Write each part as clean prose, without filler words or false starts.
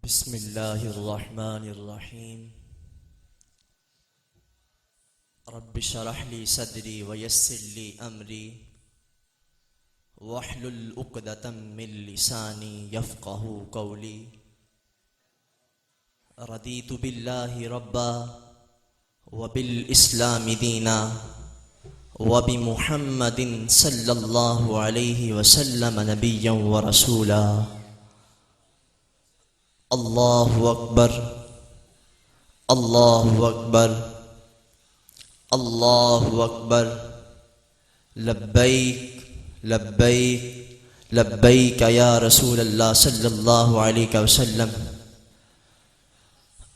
بسم اللہ الرحمن الرحیم رب اشرح لی صدری ویسر لی امری واحلل عقدۃ من لسانی یفقہوا قولی رضیت باللہ ربا وبالاسلام دینا وبمحمد صلی اللہ علیہ وسلم نبیا ورسولا اللہ اکبر اللہ اکبر اللہ اکبر لبیک لبیک لبیک یا رسول اللہ صلی اللہ علیہ وسلم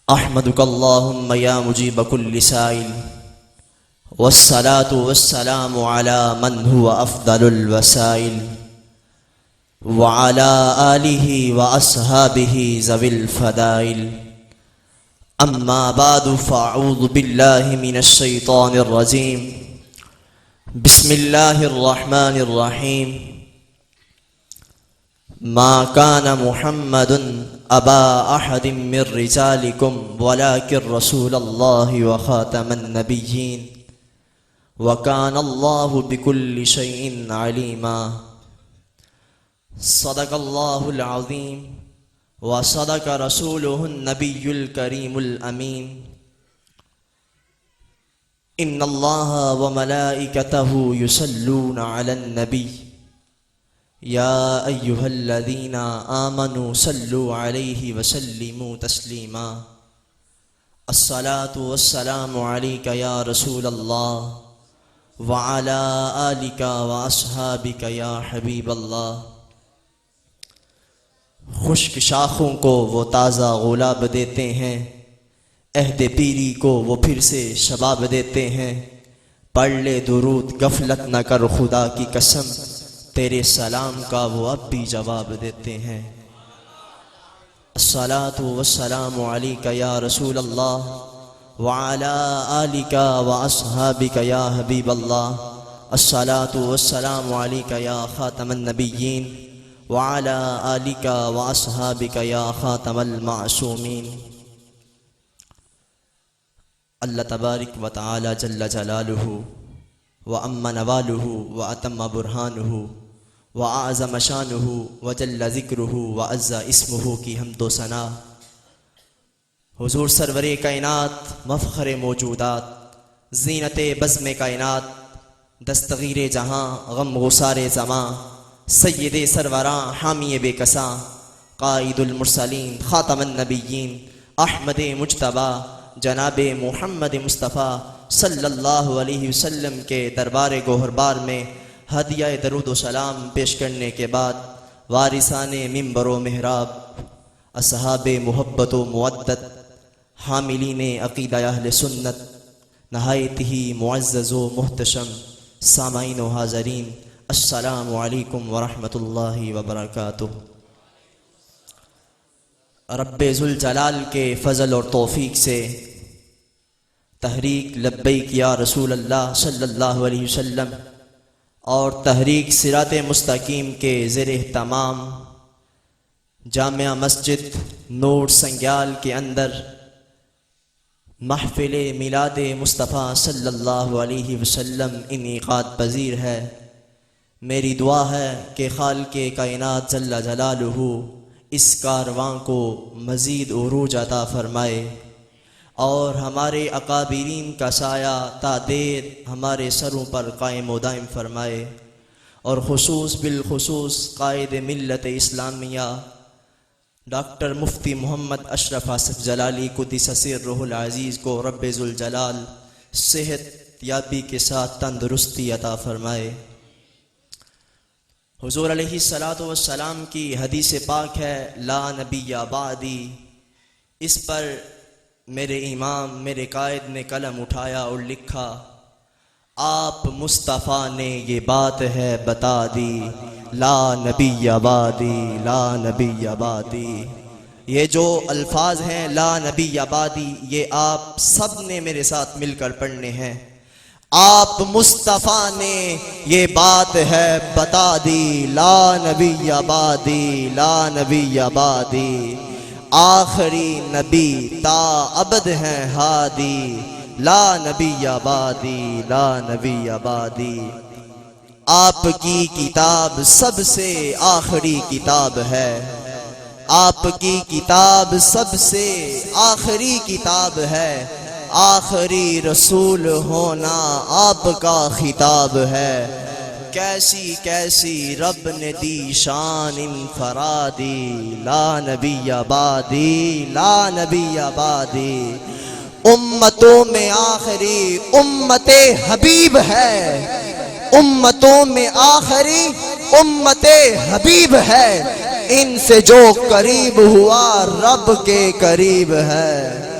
احمدک اللہم یا مجیب کل سائل والصلاة والسلام علی من هو افضل الوسائل وعلى آلہ واصحابہ ذوی الفضائل اما بعد فاعوذ باللہ من الشیطان الرجیم بسم اللہ الرحمن الرحیم ما كان محمد ابا احد من رجالکم ولكن رسول اللہ وخاتم النبیین وكان اللہ بكل شیء علیما صدق اللہ العظیم وصدق رسوله النبی الکریم الامین ان اللہ وملائکتہ یصلون علی النبی یا ایہا الذین آمنوا صلوا علیہ وسلموا تسلیما الصلاة والسلام علیک یا رسول اللہ وعلی آلک واصحابک یا حبیب اللہ خشک شاخوں کو وہ تازہ غلاب دیتے ہیں، عہد پیری کو وہ پھر سے شباب دیتے ہیں۔ پڑھ لے درود غفلت نہ کر خدا کی قسم، تیرے سلام کا وہ اب بھی جواب دیتے ہیں۔ الصلاۃ والسلام علیک یا رسول اللہ وعلی آلک واصحابک یا حبیب اللہ، الصلاۃ والسلام علیک یا خاتم النبیین وعلى آلک واصحابک یا خاتم المعصومین۔ اللہ تبارک و تعالی جل جلالہ وعم نوالہ واتم برہانہ واعظم شانہ وجل ذکرہ وعز اسمہ کی حمد و ثنا حضور سرور کائنات، مفخر موجودات، زینت بزم کائنات، دستگیر جہاں، غم گسار زماں، سید سروراں، حامی بے کساں، قائد المرسلین، خاتم النبیین، احمد مجتبی، جناب محمد مصطفیٰ صلی اللہ علیہ وسلم کے دربار گوہربار میں ہدیہ درود و سلام پیش کرنے کے بعد وارثان منبر و محراب، اصحاب محبت و مودت، حاملین عقیدہ اہل سنت، نہایت ہی معزز و محتشم سامعین و حاضرین، السلام علیکم ورحمۃ اللہ وبرکاتہ۔ رب ذوالجلال کے فضل اور توفیق سے تحریک لبیک یا رسول اللہ صلی اللہ علیہ وسلم اور تحریک صراط مستقیم کے زیر اہتمام جامع مسجد نور سنگیال کے اندر محفل میلاد مصطفیٰ صلی اللہ علیہ وسلم انعقاد پذیر ہے۔ میری دعا ہے کہ خالق کائنات جل جلالہ اس کارواں کو مزید عروج عطا فرمائے اور ہمارے اکابرین کا سایہ تا دیر ہمارے سروں پر قائم و دائم فرمائے، اور خصوص بالخصوص قائد ملت اسلامیہ ڈاکٹر مفتی محمد اشرف آصف جلالی قدس سرہ العزیز کو رب ذوالجلال صحت یابی کے ساتھ تندرستی عطا فرمائے۔ حضور علیہ الصلاۃ والسلام کی حدیث پاک ہے، لا نبی بعدی۔ اس پر میرے امام، میرے قائد نے قلم اٹھایا اور لکھا، آپ مصطفیٰ نے یہ بات ہے بتا دی، لا نبی بعدی، لا نبی بعدی۔ یہ جو الفاظ ہیں لا نبی بعدی، یہ آپ سب نے میرے ساتھ مل کر پڑھنے ہیں۔ آپ مصطفیٰ نے یہ بات ہے بتا دی، لا نبی بعدی، لا نبی بعدی۔ آخری نبی تا ابد ہیں ہادی لا نبی آبادی لا نبی آبادی آپ کی کتاب سب سے آخری کتاب ہے آپ کی کتاب سب سے آخری کتاب ہے آخری رسول ہونا آپ کا خطاب ہے کیسی کیسی رب نے دی شان انفرادی لا نبی آبادی لا نبی آبادی امتوں میں آخری امت حبیب ہے امتوں میں آخری امت حبیب ہے ان سے جو قریب ہوا رب کے قریب ہے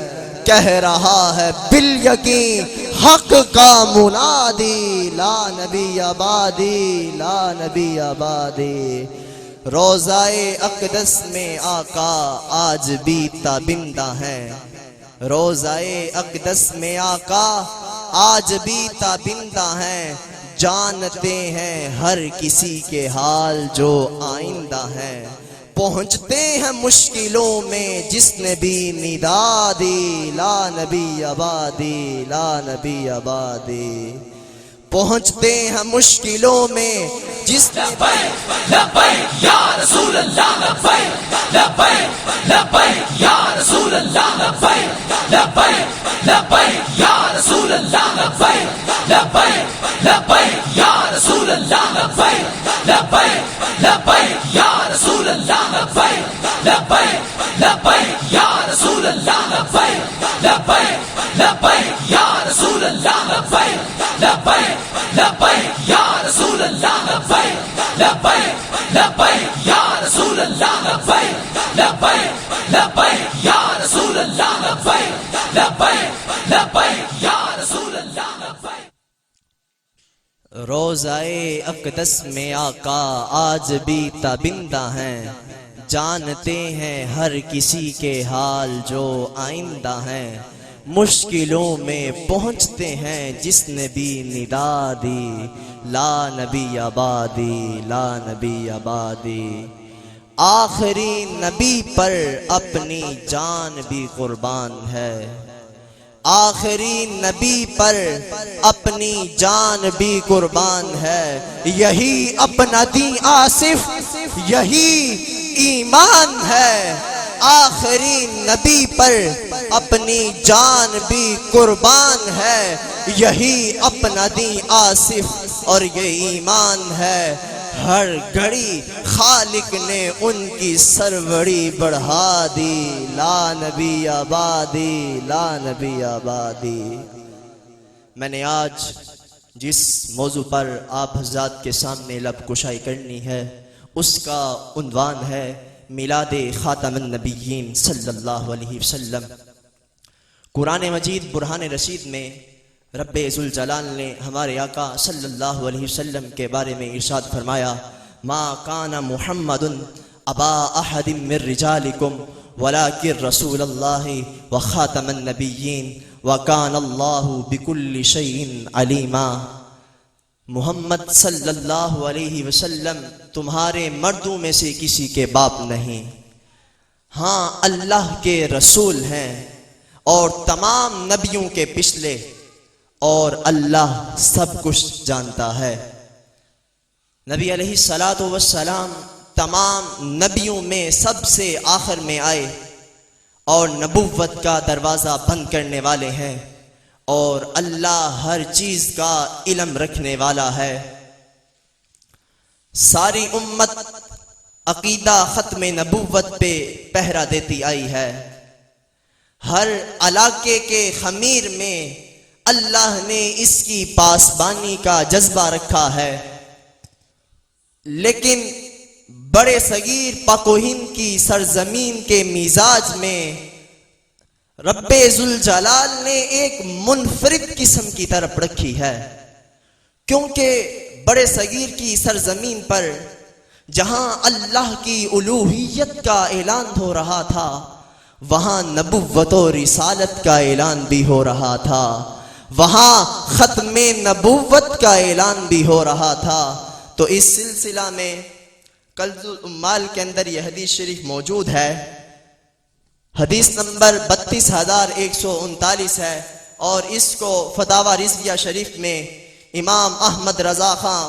کہہ رہا ہے بالیقین حق کا منادی لا نبی آبادی لا نبی آبادی روضہ اقدس میں آقا آج بھی تابندہ ہیں روضہ اقدس میں آقا آج بھی تابندہ ہیں جانتے ہیں ہر کسی کے حال جو آئندہ ہیں پہنچتے ہیں مشکلوں میں جس نے بھی ندا دی لا نبی آبادی لا نبی آبادی پہنچتے ہیں مشکلوں میں جس نے لبیک لبیک یا رسول اللہ لبیک لبیک لبیک یا رسول اللہ لبیک لبیک لبیک یا رسول اللہ لبیک لبیک لبیک یا رسول اللہ لبیک لبیک لبیک یا رسول اللہ لبیک لبیک لبیک یا رسول اللہ لبیک لبیک لبیک یا رسول اللہ لبیک لبیک لبیک یا رسول اللہ لبیک لبیک لبیک یا رسول اللہ لبیک لبیک لبیک یا رسول اللہ لبیک لبیک لبیک یا رسول اللہ لبیک روضہ اقدس میں آقا آج بھی تابندہ ہیں جانتے ہیں ہر کسی کے حال جو آئندہ ہیں مشکلوں میں پہنچتے ہیں جس نے بھی ندا دی لا نبی آبادی لا نبی آبادی آخری نبی پر اپنی جان بھی قربان ہے آخری نبی پر اپنی جان بھی قربان ہے یہی اپنا دین آصف یہی ایمان ہے آخری نبی پر اپنی جان بھی قربان ہے یہی اپنا دین آصف اور یہ ایمان ہے ہر گھڑی خالق نے ان کی سروری بڑھا دی لا نبی آبادی لا نبی آبادی میں نے آج جس موضوع پر آپ حضرات کے سامنے لب کشائی کرنی ہے اس کا عنوان ہے میلاد خاتم النبیین صلی اللہ علیہ وسلم قرآن مجید برہان رشید میں رب ذوالجلال نے ہمارے آقا صلی اللہ علیہ وسلم کے بارے میں ارشاد فرمایا ما کان محمد ابا احد من رجالکم ولکن رسول اللہ وخاتم النبیین وکان اللہ بکل شیء علیما محمد صلی اللہ علیہ وسلم تمہارے مردوں میں سے کسی کے باپ نہیں ہاں اللہ کے رسول ہیں اور تمام نبیوں کے پچھلے اور اللہ سب کچھ جانتا ہے نبی علیہ الصلاۃ والسلام تمام نبیوں میں سب سے آخر میں آئے اور نبوت کا دروازہ بند کرنے والے ہیں اور اللہ ہر چیز کا علم رکھنے والا ہے ساری امت عقیدہ ختم نبوت پہ پہرا دیتی آئی ہے ہر علاقے کے خمیر میں اللہ نے اس کی پاسبانی کا جذبہ رکھا ہے لیکن بڑے صغیر پاک و ہند کی سرزمین کے مزاج میں رب ذوالجلال نے ایک منفرد قسم کی طرف رکھی ہے کیونکہ بڑے صغیر کی سرزمین پر جہاں اللہ کی الوہیت کا اعلان ہو رہا تھا وہاں نبوت و رسالت کا اعلان بھی ہو رہا تھا وہاں ختم نبوت کا اعلان بھی ہو رہا تھا تو اس سلسلہ میں کنز الامال کے اندر یہ حدیث شریف موجود ہے حدیث نمبر 32,139 ہے، اور اس کو فتاوی رضویہ شریف میں امام احمد رضا خان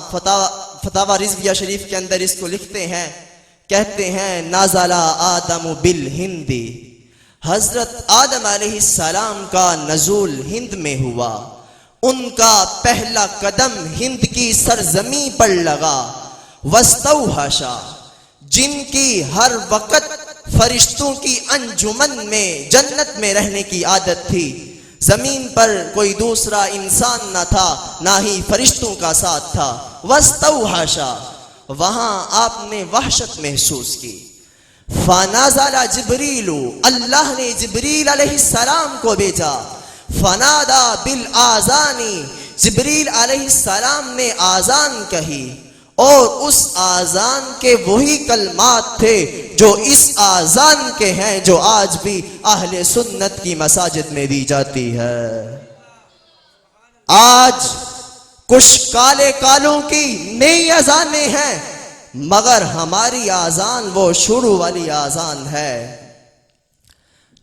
فتاوی رضویہ شریف کے اندر اس کو لکھتے ہیں، کہتے ہیں نازل آدم بالہند، حضرت آدم علیہ السلام کا نزول ہند میں ہوا، ان کا پہلا قدم ہند کی سرزمین پر لگا، واستوحشا، جن کی ہر وقت فرشتوں کی انجمن میں جنت میں رہنے کی عادت تھی، زمین پر کوئی دوسرا انسان نہ تھا، نہ ہی فرشتوں کا ساتھ تھا، واستوحشا، وہاں آپ نے وحشت محسوس کی، فنازل جبریل، اللہ نے جبریل علیہ السلام کو بھیجا، فنادا بالآذان، جبریل علیہ السلام نے آذان کہی، اور اس آذان کے وہی کلمات تھے جو اس آذان کے ہیں جو آج بھی اہل سنت کی مساجد میں دی جاتی ہے۔ آج کچھ کالے کالوں کی نئی اذانیں ہیں، مگر ہماری آذان وہ شروع والی آذان ہے۔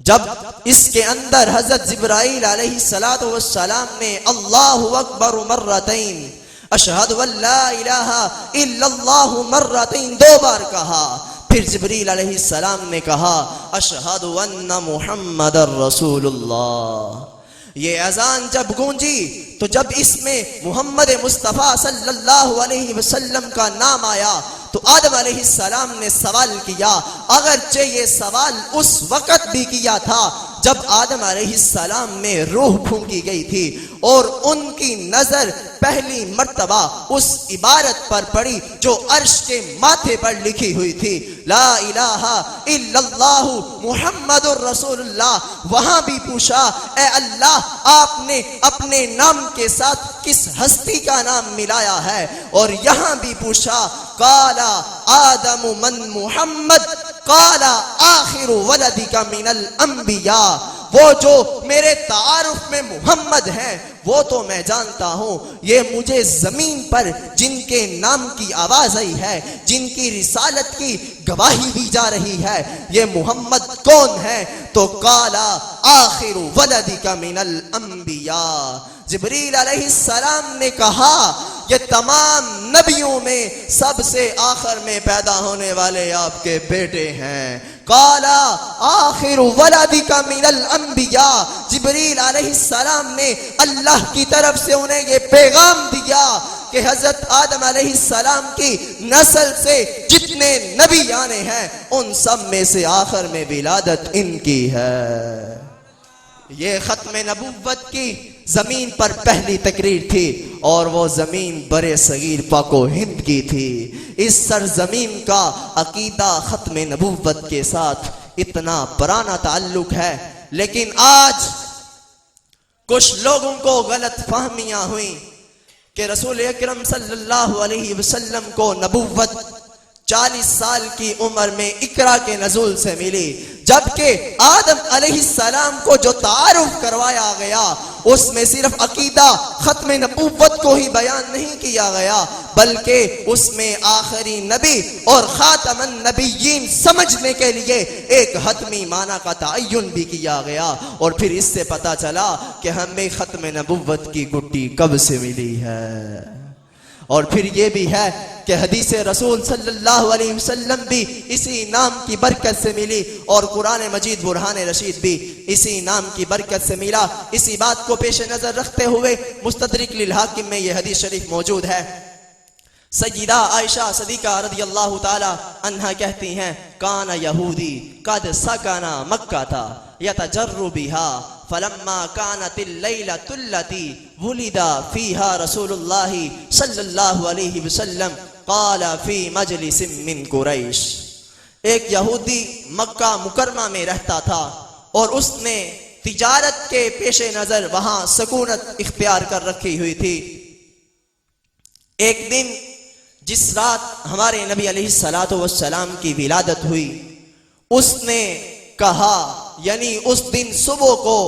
جب اس کے اندر حضرت جبرائیل علیہ السلام نے اللہ اکبر مرتین، اشہد ان لا الہ الا اللہ مرتین 2 بار کہا، پھر جبریل علیہ السلام نے کہا اشہد ان محمد رسول اللہ۔ یہ اذان جب گونجی تو جب اس میں محمد مصطفیٰ صلی اللہ علیہ وسلم کا نام آیا تو آدم علیہ السلام نے سوال کیا، اگرچہ یہ سوال اس وقت بھی کیا تھا جب آدم علیہ السلام میں روح پھونکی گئی تھی، اور ان کی نظر پہلی مرتبہ اس عبارت پر پڑی جو عرش کے ماتھے پر لکھی ہوئی تھی، لا الہ الا اللہ محمد الرسول اللہ۔ وہاں بھی پوچھا اے اللہ، آپ نے اپنے نام کے ساتھ کس ہستی کا نام ملایا ہے؟ اور یہاں بھی پوچھا قال آدم من محمد قال آخر ولدک من الانبیاء، وہ جو میرے تعارف میں محمد ہیں وہ تو میں جانتا ہوں، یہ مجھے زمین پر جن کے نام کی آواز آئی ہے، جن کی رسالت کی گواہی دی جا رہی ہے، یہ محمد کون ہے؟ تو قال آخر ولدک من الانبیاء۔ جبریل علیہ السلام نے کہا یہ تمام نبیوں میں سب سے آخر میں پیدا ہونے والے آپ کے بیٹے ہیں۔ قال آخر ولدک من الانبیاء، جبریل علیہ السلام نے اللہ کی طرف سے انہیں یہ پیغام دیا کہ حضرت آدم علیہ السلام کی نسل سے جتنے نبی آنے ہیں ان سب میں سے آخر میں ولادت ان کی ہے۔ یہ ختم نبوت کی زمین پر پہلی تقریر تھی، اور وہ زمین برے صغیر پاک و ہند کی تھی۔ اس سرزمین کا عقیدہ ختم نبوت کے ساتھ اتنا پرانا تعلق ہے، لیکن آج کچھ لوگوں کو غلط فہمیاں ہوئیں کہ رسول اکرم صلی اللہ علیہ وسلم کو نبوت 40 سال کی عمر میں اقرا کے نزول سے ملی، جبکہ آدم علیہ السلام کو جو تعارف کروایا گیا اس میں صرف عقیدہ ختم نبوت کو ہی بیان نہیں کیا گیا، بلکہ اس میں آخری نبی اور خاتم النبیین سمجھنے کے لیے ایک حتمی معنی کا تعین بھی کیا گیا، اور پھر اس سے پتا چلا کہ ہمیں ختم نبوت کی گٹی کب سے ملی ہے۔ اور پھر یہ بھی ہے کہ حدیث رسول صلی اللہ علیہ وسلم بھی اسی نام کی برکت سے ملی، اور قرآن مجید برہان رشید بھی اسی نام کی برکت سے ملا۔ اسی بات کو پیش نظر رکھتے ہوئے مستدرک للحاکم میں یہ حدیث شریف موجود ہے۔ سیدہ عائشہ صدیقہ رضی اللہ تعالی عنہا کہتی ہیں کان یہودی قد سکنا مکہ تھا یتجر بہا فلما كانت الليلة التي ولد فيها رسول الله صلی اللہ علیہ وسلم قال في مجلس من قریش۔ ایک یہودی مکہ مکرمہ میں رہتا تھا، اور اس نے تجارت کے پیش نظر وہاں سکونت اختیار کر رکھی ہوئی تھی۔ ایک دن جس رات ہمارے نبی علیہ السلام کی ولادت ہوئی، اس نے کہا، یعنی اس دن صبح کو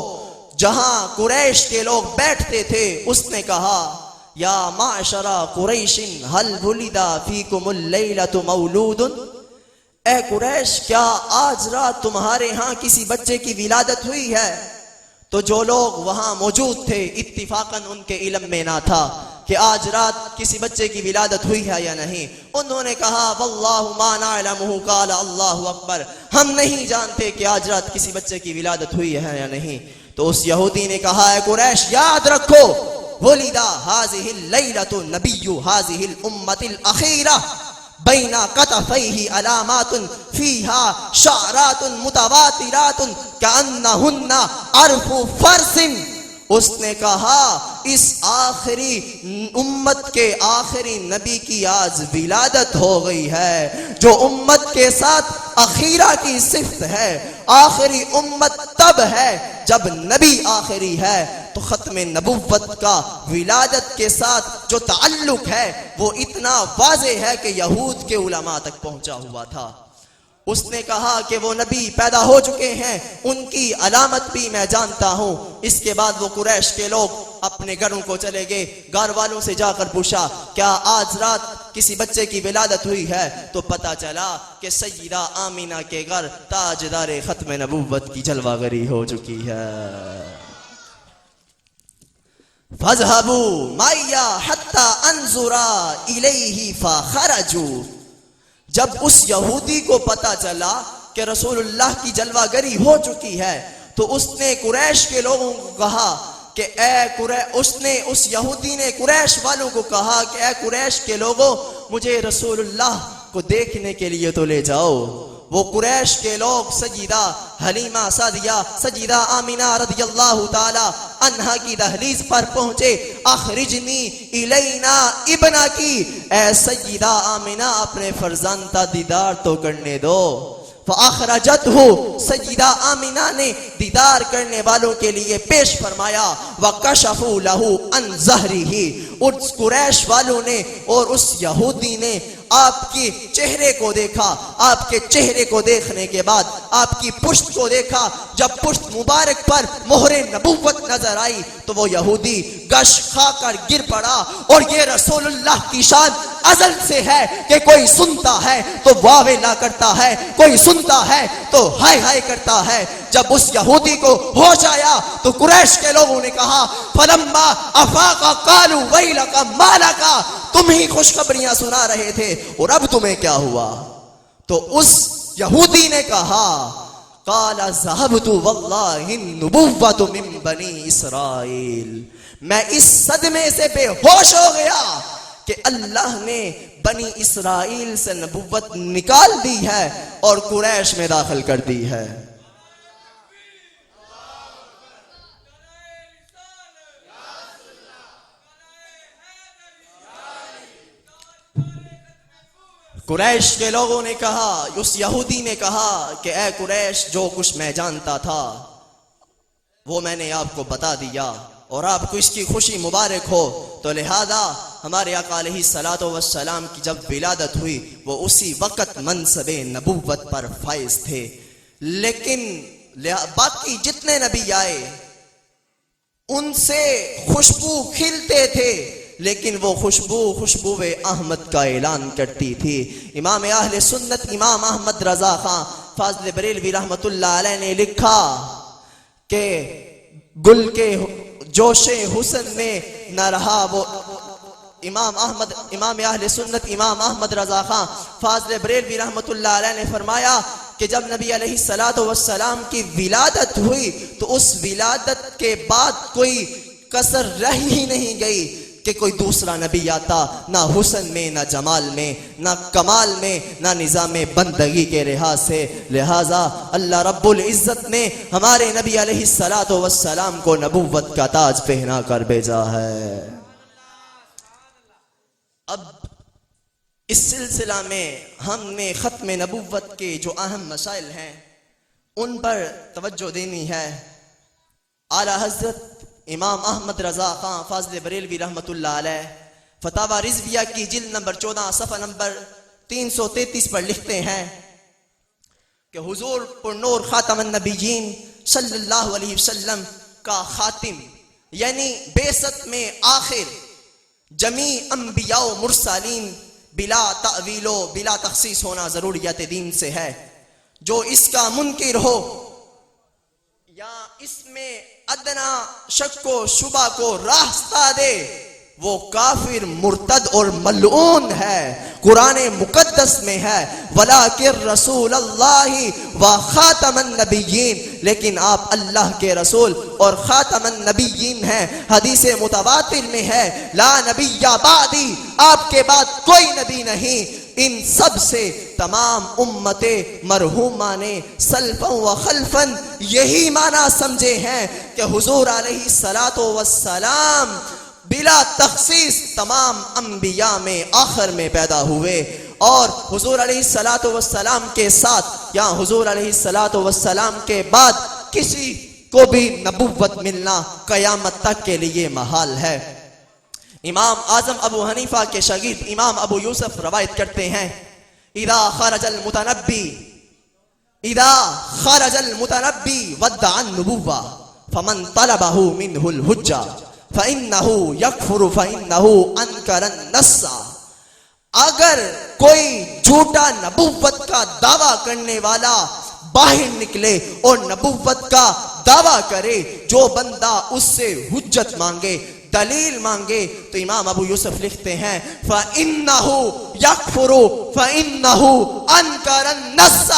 جہاں قریش کے لوگ بیٹھتے تھے، اس نے کہا یا معشر قریش هل ولد فیکم اللیلۃ مولود، اے قریش کیا آج رات تمہارے ہاں کسی بچے کی ولادت ہوئی ہے؟ تو جو لوگ وہاں موجود تھے اتفاقاً ان کے علم میں نہ تھا کہ آج رات کسی بچے کی ولادت ہوئی ہے یا نہیں. انہوں نے کہا واللہ ما نعلمہ قال اللہ اکبر، ہم نہیں جانتے کہ آج رات کسی بچے کی ولادت ہوئی ہے یا نہیں. تو اس یہودی نے کہا اے قریش یاد رکھو ولد هذه الليلة نبی هذه الامة الاخیرہ بین کتفیہ علامات فیہا شعرات متواترات کأنہن عرف فرس. اس نے کہا اس آخری امت کے آخری نبی کی آج ولادت ہو گئی ہے، جو امت کے ساتھ اخیرہ کی صفت ہے. آخری امت تب ہے جب نبی آخری ہے، تو ختم نبوت کا ولادت کے ساتھ جو تعلق ہے وہ اتنا واضح ہے کہ یہود کے علماء تک پہنچا ہوا تھا. اس نے کہا کہ وہ نبی پیدا ہو چکے ہیں، ان کی علامت بھی میں جانتا ہوں. اس کے بعد وہ قریش کے لوگ اپنے گھروں کو چلے گئے. گھر والوں سے جا کر پوچھا کیا آج رات کسی بچے کی ولادت ہوئی ہے؟ تو پتا چلا کہ سیدہ آمینہ کے گھر تاجدار ختم نبوت کی جلوہ گری ہو چکی ہے. فَاذْهَبُوا مَعِيَّ حَتَّى أَنظُرَ إِلَيْهِ فَخَرَجُوا. جب اس یہودی کو پتا چلا کہ رسول اللہ کی جلوہ گری ہو چکی ہے تو اس نے قریش کے لوگوں کو کہا کہ اس یہودی نے قریش والوں کو کہا کہ اے قریش کے لوگوں مجھے رسول اللہ کو دیکھنے کے لیے تو لے جاؤ. وہ قریش کے لوگ سیدہ حلیمہ سعدیہ سیدہ آمینہ رضی اللہ تعالی عنہا کی دہلیز پر پہنچے. اخرجنی الینا ابنا کی، اے سیدہ آمینہ اپنے فرزند کا دیدار تو کرنے دو. فاخرجتہ، سیدہ آمینہ نے دیدار کرنے والوں کے لیے پیش فرمایا. وکشفوا لہ عن ظہرہ، اس قریش والوں نے اور اس یہودی نے آپ کے چہرے کو دیکھا. آپ کے چہرے کو دیکھنے کے بعد آپ کی پشت کو دیکھا. جب پشت مبارک پر مہر نبوت نظر آئی تو وہ یہودی گش کھا کر گر پڑا. اور یہ رسول اللہ کی شان ازل سے ہے کہ کوئی سنتا ہے تو واہ لا کرتا ہے، کوئی سنتا ہے تو ہائے ہائے کرتا ہے. جب اس یہودی کو ہوش آیا تو قریش کے لوگوں نے کہا فلما افاق قالوا ویلک ما لک، تم ہی خوشخبریاں سنا رہے تھے اور اب تمہیں کیا ہوا؟ تو اس یہودی نے کہا قال ذهبت والله النبوۃ من بنی اسرائیل، میں اس صدمے سے بے ہوش ہو گیا کہ اللہ نے بنی اسرائیل سے نبوت نکال دی ہے اور قریش میں داخل کر دی ہے. قریش کے لوگوں نے کہا، اس یہودی نے کہا کہ اے قریش جو کچھ میں جانتا تھا وہ میں نے آپ کو بتا دیا اور آپ کو اس کی خوشی مبارک ہو. تو لہذا ہمارے آقا علیہ الصلوۃ والسلام کی جب ولادت ہوئی وہ اسی وقت منصب نبوت پر فائز تھے. لیکن باقی جتنے نبی آئے ان سے خوشبو کھلتے تھے لیکن وہ خوشبو احمد کا اعلان کرتی تھی. امام اہل سنت امام احمد رضا خان فاضل بریلوی رحمت اللہ علیہ نے لکھا کہ گل کے جوش حسن میں نہ رہا وہ. امام اہل سنت امام احمد رضا خان فاضل بریلوی رحمت اللہ علیہ نے فرمایا کہ جب نبی علیہ الصلوۃ والسلام کی ولادت ہوئی تو اس ولادت کے بعد کوئی کسر رہ ہی نہیں گئی کہ کوئی دوسرا نبی آتا، نہ حسن میں، نہ جمال میں، نہ کمال میں، نہ نظام بندگی کے لحاظ سے. لہٰذا اللہ رب العزت نے ہمارے نبی علیہ الصلوۃ والسلام کو نبوت کا تاج پہنا کر بھیجا ہے. اب اس سلسلہ میں ہم نے ختم نبوت کے جو اہم مسائل ہیں ان پر توجہ دینی ہے. اعلیٰ حضرت امام احمد رضا خان فاضل بریلوی رحمت اللہ علیہ فتاوی رضویہ کی جلد نمبر 14 صفحہ نمبر 333 پر لکھتے ہیں کہ حضور پر نور خاتم النبیین صلی اللہ علیہ وسلم کا خاتم یعنی بعثت میں آخر جمیع انبیاء و مرسلین بلا تعویل و بلا تخصیص ہونا ضروریات دین سے ہے. جو اس کا منکر ہو یا اس میں ادنا شک و شبہ کو راستہ دے وہ کافر مرتد اور ملعون ہے. قرآن مقدس میں ہے وَلَٰكِن رسول اللہ وخاتم النبیین، لیکن آپ اللہ کے رسول اور خاتم النبیین ہیں. حدیث متواتر میں ہے لا نبی بعدی، آپ کے بعد کوئی نبی نہیں. ان سب سے تمام امت مرحومہ نے سلفا و خلفا یہی معنی سمجھے ہیں کہ حضور علیہ الصلوۃ والسلام بلا تخصیص تمام انبیاء میں آخر میں پیدا ہوئے، اور حضور علیہ الصلوۃ والسلام کے ساتھ یا حضور علیہ الصلوۃ والسلام کے بعد کسی کو بھی نبوت ملنا قیامت تک کے لیے محال ہے. امام اعظم ابو حنیفہ کے شاگرد امام ابو یوسف روایت کرتے ہیں اذا خرج المتنبی ودع النبوہ فمن طلبہ منہ الحجہ فإنه يكفر فإنه أنكر النص. اگر کوئی جھوٹا نبوت کا دعویٰ کرنے والا باہر نکلے اور نبوت کا دعویٰ کرے، جو بندہ اس سے حجت مانگے، دلیل مانگے، تو امام ابو یوسف لکھتے ہیں فَإِنَّهُ يَكْفُرُ فَإِنَّهُ أَنْكَرَ النَّصَّ،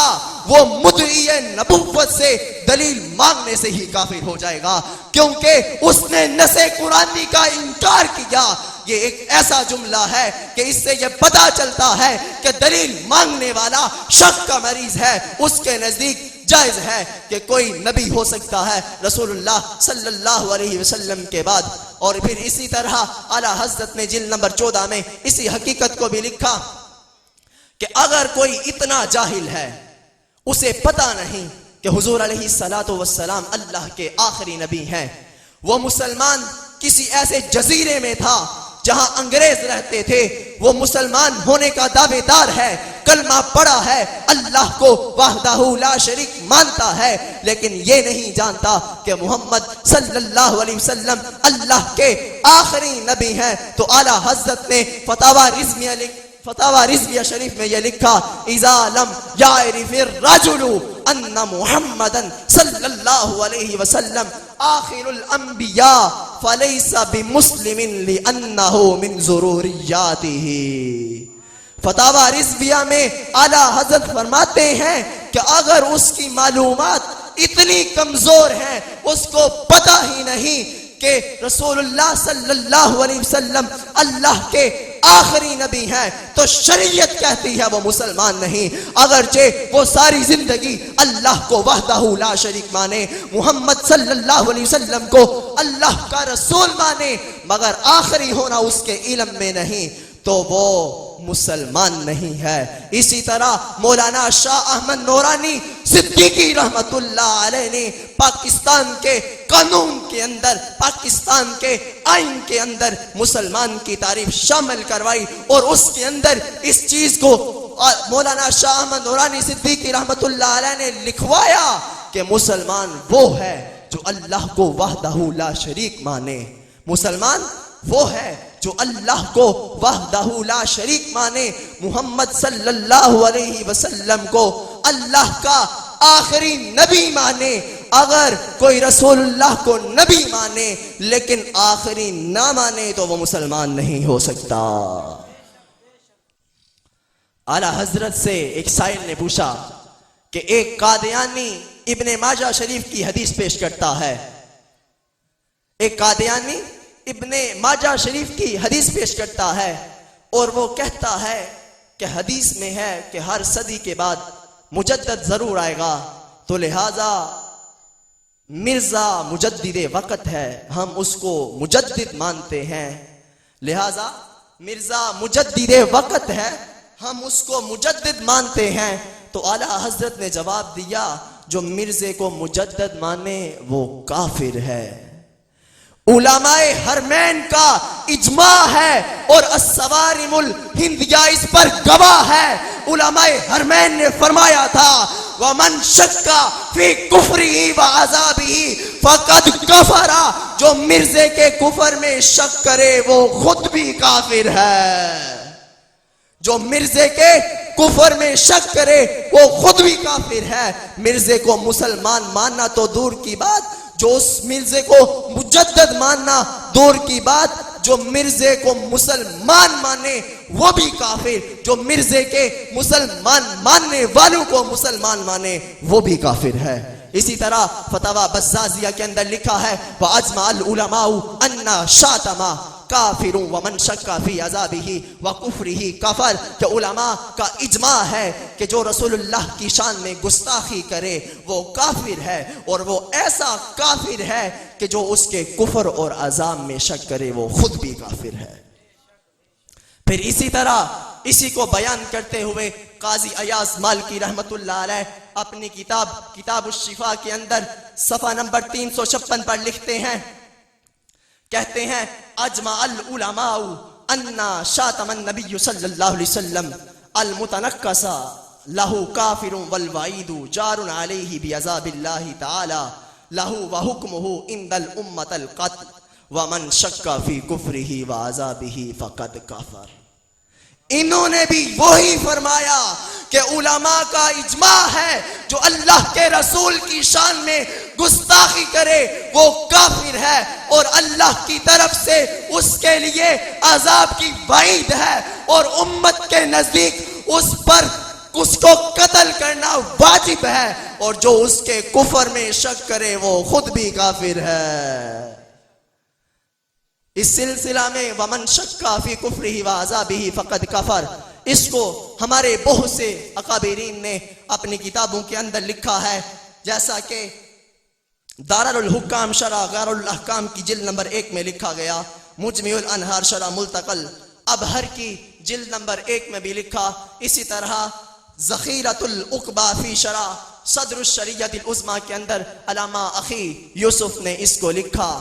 وہ مدعی نبوت سے دلیل مانگنے سے ہی کافر ہو جائے گا، کیونکہ اس نے نص قرآنی کا انکار کیا. یہ ایک ایسا جملہ ہے کہ اس سے یہ پتا چلتا ہے کہ دلیل مانگنے والا شک کا مریض ہے. اس کے نزدیک جائز ہے کہ کوئی نبی ہو سکتا ہے رسول اللہ صلی اللہ علیہ وسلم کے بعد. اور پھر اسی طرح اعلیٰ حضرت نے جلد نمبر 14 میں اسی حقیقت کو بھی لکھا کہ اگر کوئی اتنا جاہل ہے، اسے پتا نہیں کہ حضور علیہ الصلوۃ والسلام اللہ کے آخری نبی ہیں، وہ مسلمان کسی ایسے جزیرے میں تھا جہاں انگریز رہتے تھے، وہ مسلمان ہونے کا دعوے دار ہے، کلمہ پڑھا ہے، اللہ کو وحدہ لا شریک مانتا ہے، لیکن یہ نہیں جانتا کہ محمد صلی اللہ علیہ وسلم اللہ کے آخری نبی ہیں. تو اعلیٰ حضرت نے فتاوی رضویہ شریف میں یہ لکھا اذا لم یعرف الرجل ان محمدا صلی اللہ علیہ وسلم آخر الانبیاء فلیس بمسلم لانہ من ضروریاتہ. فتاوی رضویہ میں اعلیٰ حضرت فرماتے ہیں کہ اگر اس کی معلومات اتنی کمزور ہیں، اس کو پتہ ہی نہیں کہ رسول اللہ صلی اللہ علیہ وسلم اللہ کے آخری نبی ہیں، تو شریعت کہتی ہے وہ مسلمان نہیں. اگرچہ وہ ساری زندگی اللہ کو وحدہ لا شریک مانے، محمد صلی اللہ علیہ وسلم کو اللہ کا رسول مانے، مگر آخری ہونا اس کے علم میں نہیں، تو وہ مسلمان نہیں ہے. اسی طرح مولانا شاہ احمد نورانی صدیقی رحمت اللہ علیہ نے پاکستان کے قانون کے اندر، پاکستان کے آئین کے اندر مسلمان کی تعریف شامل کروائی، اور اس کے اندر اس چیز کو مولانا شاہ احمد نورانی صدیقی رحمت اللہ علیہ نے لکھوایا کہ مسلمان وہ ہے جو اللہ کو وحدہ لا شریک مانے. مسلمان وہ ہے جو اللہ کو وحدہ لا شریک مانے، محمد صلی اللہ علیہ وسلم کو اللہ کا آخری نبی مانے. اگر کوئی رسول اللہ کو نبی مانے لیکن آخری نہ مانے تو وہ مسلمان نہیں ہو سکتا. اعلیٰ حضرت سے ایک سائل نے پوچھا کہ ایک قادیانی ابن ماجہ شریف کی حدیث پیش کرتا ہے، ایک قادیانی ابن ماجہ شریف کی حدیث پیش کرتا ہے، اور وہ کہتا ہے کہ حدیث میں ہے کہ ہر صدی کے بعد مجدد ضرور آئے گا، تو لہذا مرزا مجدد وقت ہے، ہم اس کو مجدد مانتے ہیں. لہذا مرزا مجدد وقت ہے، ہم اس کو مجدد مانتے ہیں. تو اعلیٰ حضرت نے جواب دیا جو مرزے کو مجدد مانے وہ کافر ہے. علماء حرمین کا اجماع ہے اور الصوارم الہندیہ اس پر گواہ ہے. علماء حرمین نے فرمایا تھا وَمَنْ شَكَّ فِي كُفْرِهِ وَعَذَابِهِ فَقَدْ كَفَرَ، جو مرزے کے کفر میں شک کرے وہ خود بھی کافر ہے. جو مرزے کے کفر میں شک کرے وہ خود بھی کافر ہے. مرزے کو مسلمان ماننا تو دور کی بات, جو اس مرزے کو مجدد ماننا دور کی بات, جو مرزے کو مسلمان مانے وہ بھی کافر, جو مرزے کے مسلمان ماننے والوں کو مسلمان مانے وہ بھی کافر ہے. اسی طرح فتاوی بزازیہ کے اندر لکھا ہے وَأَجْمَعَ الْعُلَمَاءُ أَنَّ شَاتَمَ کافر ومن شک فی عذابہ وکفرہ کفر, کہ علماء کا اجماع ہے کہ جو رسول اللہ کی شان میں گستاخی کرے وہ کافر ہے, اور وہ ایسا کافر ہے کہ جو اس کے کفر اور عذاب میں شک کرے وہ خود بھی کافر ہے. پھر اسی طرح اسی کو بیان کرتے ہوئے قاضی ایاز مالکی رحمت اللہ علیہ اپنی کتاب الشفا کے اندر صفحہ نمبر 356 پر لکھتے ہیں, کہتے ہیں اجمع العلماء ان شاتم النبی صلی اللہ علیہ وسلم المتنکس لہو کافر والوعید جار علیہ بعذاب اللہ تعالی لہو وحکمہ عند الامت القتل ومن شک فی کفرہ وعذابہ فقد کفر. انہوں نے بھی وہی فرمایا کہ علماء کا اجماع ہے جو اللہ کے رسول کی شان میں گستاخی کرے وہ کافر ہے, اور اللہ کی طرف سے اس کے لیے عذاب کی وعید ہے, اور امت کے نزدیک اس پر اس کو قتل کرنا واجب ہے, اور جو اس کے کفر میں شک کرے وہ خود بھی کافر ہے. اس سلسلہ میں ومن شک فی کفرہ وعذابہ فقد کفر, اس کو ہمارے بہت سے اکابرین نے اپنی کتابوں کے اندر لکھا ہے, جیسا کہ دار الحکام شرح غیر الاحکام کی جلد نمبر 1 میں لکھا گیا, مجمع الانہار شرح ملتقل ابہر کی جلد نمبر 1 میں بھی لکھا. اسی طرح ذخیرۃ العقبہ فی شرح صدر الشریعۃ العظمیٰ کے اندر علامہ اخی یوسف نے اس کو لکھا.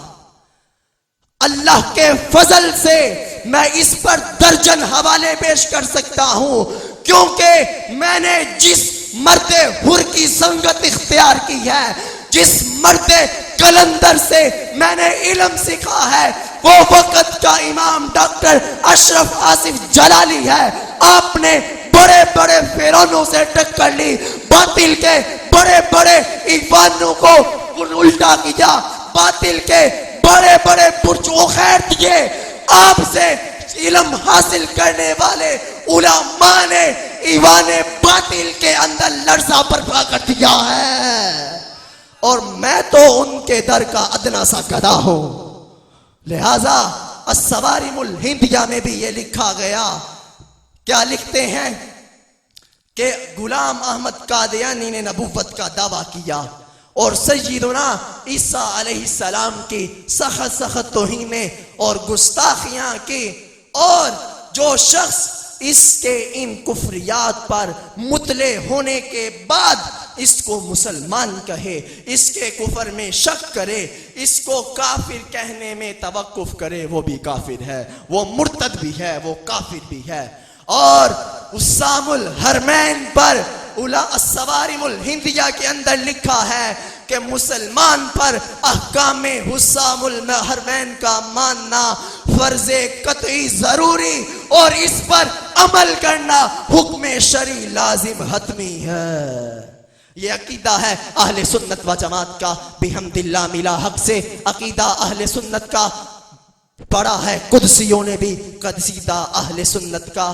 اللہ کے فضل سے میں اس پر درجن حوالے پیش کر سکتا ہوں, کیونکہ میں نے جس مرد حر کی سنگت اختیار کی ہے, جس مرد قلندر سے میں نے علم سیکھا ہے, وہ وقت کا امام ڈاکٹر اشرف آصف جلالی ہے. آپ نے بڑے بڑے فرعونوں سے ٹکر لی, باطل کے بڑے بڑے ایوانوں کو الٹا کیا, باطل کے بڑے بڑے برج خیر دیے. آپ سے علم حاصل کرنے والے علماء نے ایوان باطل کے اندر لرزہ برپا کر دیا ہے, اور میں تو ان کے در کا ادنا سا گدھا ہوں. لہذا الصوارم الہندیہ میں بھی یہ لکھا گیا, کیا لکھتے ہیں کہ غلام احمد قادیانی نے نبوت کا دعویٰ کیا اور سیدنا عیسیٰ علیہ السلام کی سخت سخت توہینیں اور گستاخیاں کی, اور جو شخص اس کے ان کفریات پر مطلع ہونے کے بعد اس کو مسلمان کہے, اس کے کفر میں شک کرے, اس کو کافر کہنے میں توقف کرے, وہ بھی کافر ہے, وہ مرتد بھی ہے, وہ کافر بھی ہے. اور حسام الحرمین پر الصوارم الہندیہ کے اندر لکھا ہے کہ مسلمان پر احکام حسام الحرمین کا ماننا فرض قطعی ضروری, اور اس پر عمل کرنا حکم شرعی لازم حتمی ہے. یہ عقیدہ ہے اہل سنت و جماعت کا بحمد اللہ ملا حق سے. عقیدہ اہل سنت کا پڑھا ہے قدسیوں نے بھی, قصیدہ اہل سنت کا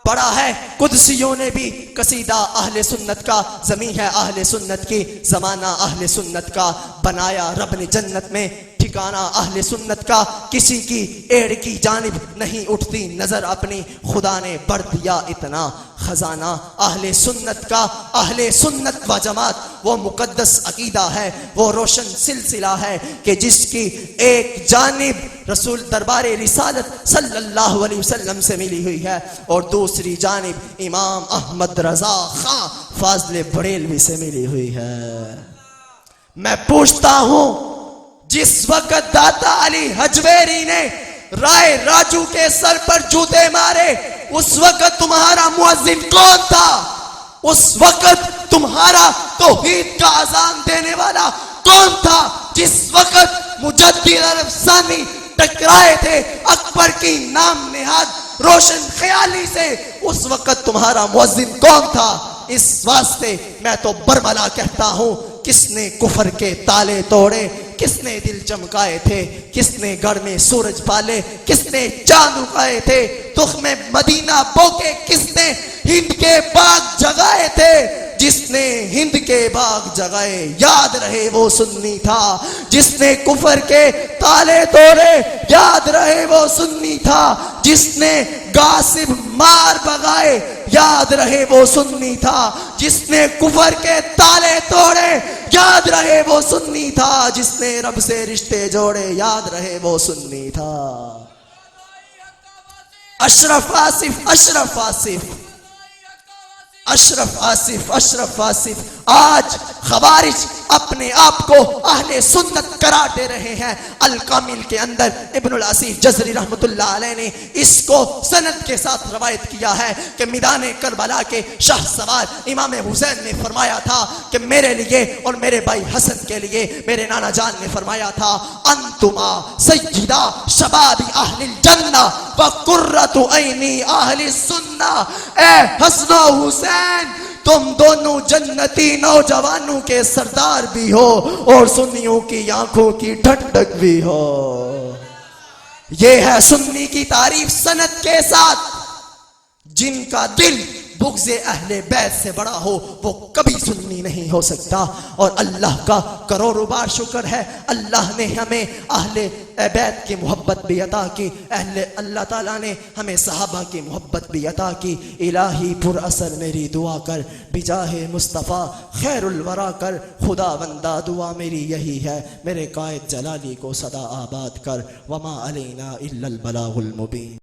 پڑھا ہے قدسیوں نے بھی, قصیدہ اہل سنت کا. زمین ہے اہل سنت کی, زمانہ اہل سنت کا, بنایا رب نے جنت میں ٹھکانہ اہل سنت کا. کسی کی ایڑ کی جانب نہیں اٹھتی نظر اپنی, خدا نے بڑھ دیا اتنا خزانہ اہل سنت کا. اہل سنت و جماعت وہ مقدس عقیدہ ہے, وہ روشن سلسلہ ہے کہ جس کی ایک جانب رسول دربار رسالت صلی اللہ علیہ وسلم سے ملی ہوئی ہے, اور دوسری جانب امام احمد رضا خان فاضل بریلوی سے ملی ہوئی ہے. میں پوچھتا ہوں, جس وقت داتا علی حجویری نے رائے راجو کے سر پر جوتے مارے, اس وقت تمہارا مؤذن کون تھا؟ اس وقت تمہارا توحید کا اذان دینے والا کون تھا؟ جس وقت مجدد عرب ثانی ٹکرائے تھے اکبر کی نام نہاد روشن خیالی سے اس وقت تمہارا مؤذن کون تھا؟ اس واسطے میں تو برملا کہتا ہوں، کس نے کفر کے تالے توڑے، کس نے دل چمکائے تھے، کس نے گڑھ میں سورج پالے، کس نے چاند اگائے تھے، تخم مدینہ بوکے کس نے ہند کے باغ جگائے تھے، جس نے ہند کے باغ جگائے یاد رہے وہ سنی تھا، جس نے کفر کے تالے توڑے یاد رہے وہ سنی تھا، جس نے غاصب مار بغائے یاد رہے وہ سنی تھا، جس نے کفر کے تالے توڑے یاد رہے وہ سنی تھا، جس نے رب سے رشتے جوڑے یاد رہے وہ سنی تھا۔ اشرف آصف، اشرف آصف، اشرف آصف، اشرف آصف، آج خوارج اپنے آپ کو اہل سنت قرار دے رہے ہیں۔ الکامل کے اندر ابن العصیر جزری رحمت اللہ علیہ نے اس کو سند کے ساتھ روایت کیا ہے کہ میدان کربلا کے شاہ سوار امام حسین نے فرمایا تھا کہ میرے لیے اور میرے بھائی حسن کے لیے میرے نانا جان نے فرمایا تھا، انتما سیدہ شباب اہل الجنہ وقرۃ عین اہل السنہ، اے حسن و حسین تم دونوں جنتی نوجوانوں کے سردار بھی ہو اور سنیوں کی آنکھوں کی ٹھنڈک بھی ہو۔ یہ ہے سنی کی تعریف سند کے ساتھ۔ جن کا دل بغض اہل بیت سے بڑا ہو وہ کبھی سنی نہیں ہو سکتا، اور اللہ کا کروڑوں بار شکر ہے اللہ نے ہمیں اہل بیت کی محبت بھی عطا کی، اللہ تعالیٰ نے ہمیں صحابہ کی محبت بھی عطا کی۔ الہی پر اثر میری دعا کر، بجاہ مصطفیٰ خیر الورا کر، خدا بندہ دعا میری یہی ہے، میرے قائد جلالی کو سدا آباد کر، وما علینا الا البلاغ المبین۔